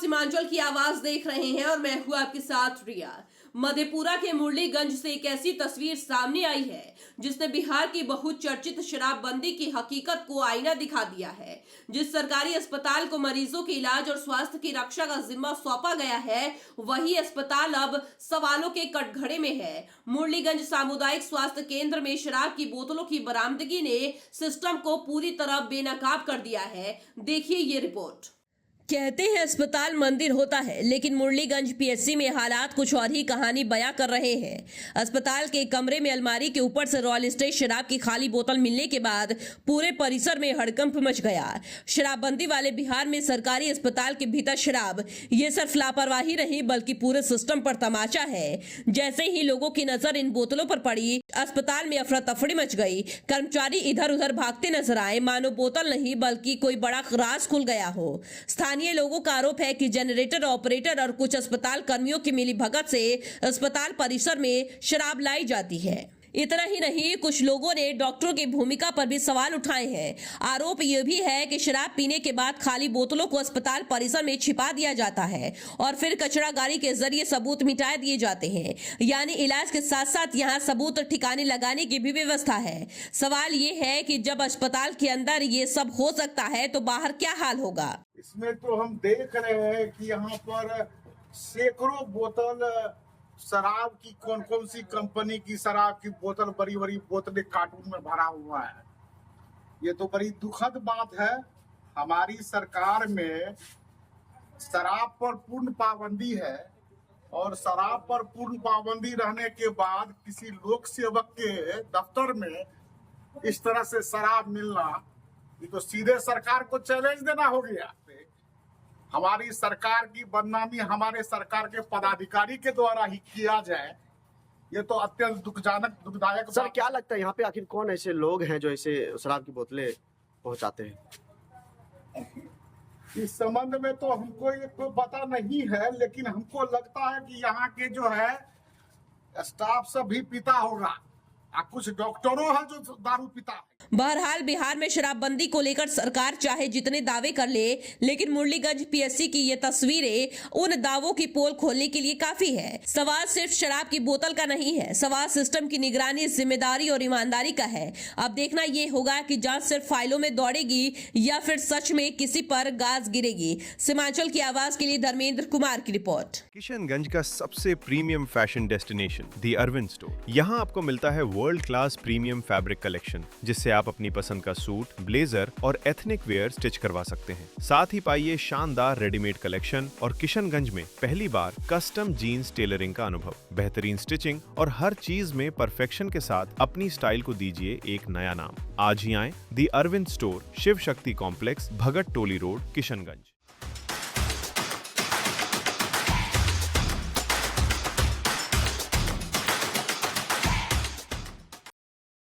सीमांचल की आवाज देख रहे हैं और मैं हूं आपके साथ रिया। मधेपुरा के मुरलीगंज से एक ऐसी तस्वीर सामने आई है जिसने बिहार की बहुचर्चित शराबबंदी की हकीकत को आईना दिखा दिया है। जिस सरकारी अस्पताल को मरीजों के इलाज और स्वास्थ्य की रक्षा का जिम्मा सौंपा गया है, वही अस्पताल अब सवालों के कटघरे में है। मुरलीगंज सामुदायिक स्वास्थ्य केंद्र में शराब की बोतलों की बरामदगी ने सिस्टम को पूरी तरह बेनकाब कर दिया है। देखिए ये रिपोर्ट। कहते हैं अस्पताल मंदिर होता है, लेकिन मुरलीगंज पीएचसी में हालात कुछ और ही कहानी बयां कर रहे हैं। अस्पताल के कमरे में अलमारी के ऊपर से रॉयल स्टेज शराब की खाली बोतल मिलने के बाद पूरे परिसर में हड़कंप मच गया। शराबबंदी वाले बिहार में सरकारी अस्पताल के भीतर शराब, ये सिर्फ लापरवाही नहीं बल्कि पूरे सिस्टम पर तमाचा है। जैसे ही लोगों की नजर इन बोतलों पर पड़ी, अस्पताल में अफरा तफड़ी मच गई। कर्मचारी इधर उधर भागते नजर आए, मानो बोतल नहीं बल्कि कोई बड़ा राज खुल गया हो। स्थानीय लोगों का आरोप है कि जनरेटर ऑपरेटर और कुछ अस्पताल कर्मियों की मिलीभगत से अस्पताल परिसर में शराब लाई जाती है। इतना ही नहीं, कुछ लोगों ने डॉक्टरों की भूमिका पर भी सवाल उठाए हैं। आरोप यह भी है कि शराब पीने के बाद खाली बोतलों को अस्पताल परिसर में छिपा दिया जाता है और फिर कचरा गाड़ी के जरिए सबूत मिटा दिए जाते हैं। यानी इलाज के साथ साथ यहाँ सबूत ठिकाने लगाने की भी व्यवस्था है। सवाल ये है कि जब अस्पताल के अंदर ये सब हो सकता है तो बाहर क्या हाल होगा। इसमें तो हम देख रहे हैं कि यहाँ पर सैकड़ों बोतल शराब की, कौन कौन सी कंपनी की शराब की बोतल, बड़ी बड़ी बोतलें कार्टून में भरा हुआ है। ये तो बड़ी दुखद बात है। हमारी सरकार में शराब पर पूर्ण पाबंदी है और शराब पर पूर्ण पाबंदी रहने के बाद किसी लोक सेवक के दफ्तर में इस तरह से शराब मिलना, ये तो सीधे सरकार को चैलेंज देना हो गया। हमारी सरकार की बदनामी हमारे सरकार के पदाधिकारी के द्वारा ही किया जाए, ये तो अत्यंत दुखदायक। सर, क्या लगता है यहाँ पे आखिर कौन ऐसे लोग हैं जो ऐसे शराब की बोतलें पहुंचाते हैं? इस संबंध में तो हमको ये कोई पता नहीं है, लेकिन हमको लगता है कि यहाँ के जो है स्टाफ सब भी पीता होगा। कुछ डॉक्टरों हैं जो दारू पीता है। बहरहाल बिहार में शराबबंदी को लेकर सरकार चाहे जितने दावे कर ले, लेकिन मुरलीगंज पीएचसी की ये तस्वीरें उन दावों की पोल खोलने के लिए काफी है। सवाल सिर्फ शराब की बोतल का नहीं है, सवाल सिस्टम की निगरानी, जिम्मेदारी और ईमानदारी का है। अब देखना ये होगा कि जांच सिर्फ फाइलों में दौड़ेगी या फिर सच में किसी पर गाज गिरेगी। सीमांचल की आवाज के लिए धर्मेंद्र कुमार की रिपोर्ट। किशनगंज का सबसे प्रीमियम फैशन डेस्टिनेशन दी अरविंद स्टोर। यहाँ आपको मिलता है world class premium fabric collection, जिससे आप अपनी पसंद का सूट, ब्लेजर और एथनिक वेयर स्टिच करवा सकते हैं। साथ ही पाइए शानदार रेडीमेड कलेक्शन और किशनगंज में पहली बार कस्टम जीन्स टेलरिंग का अनुभव। बेहतरीन स्टिचिंग और हर चीज में परफेक्शन के साथ अपनी स्टाइल को दीजिए एक नया नाम। आज ही आएं दी अरविंद स्टोर, शिव शक्ति कॉम्प्लेक्स, भगत टोली रोड, किशनगंज।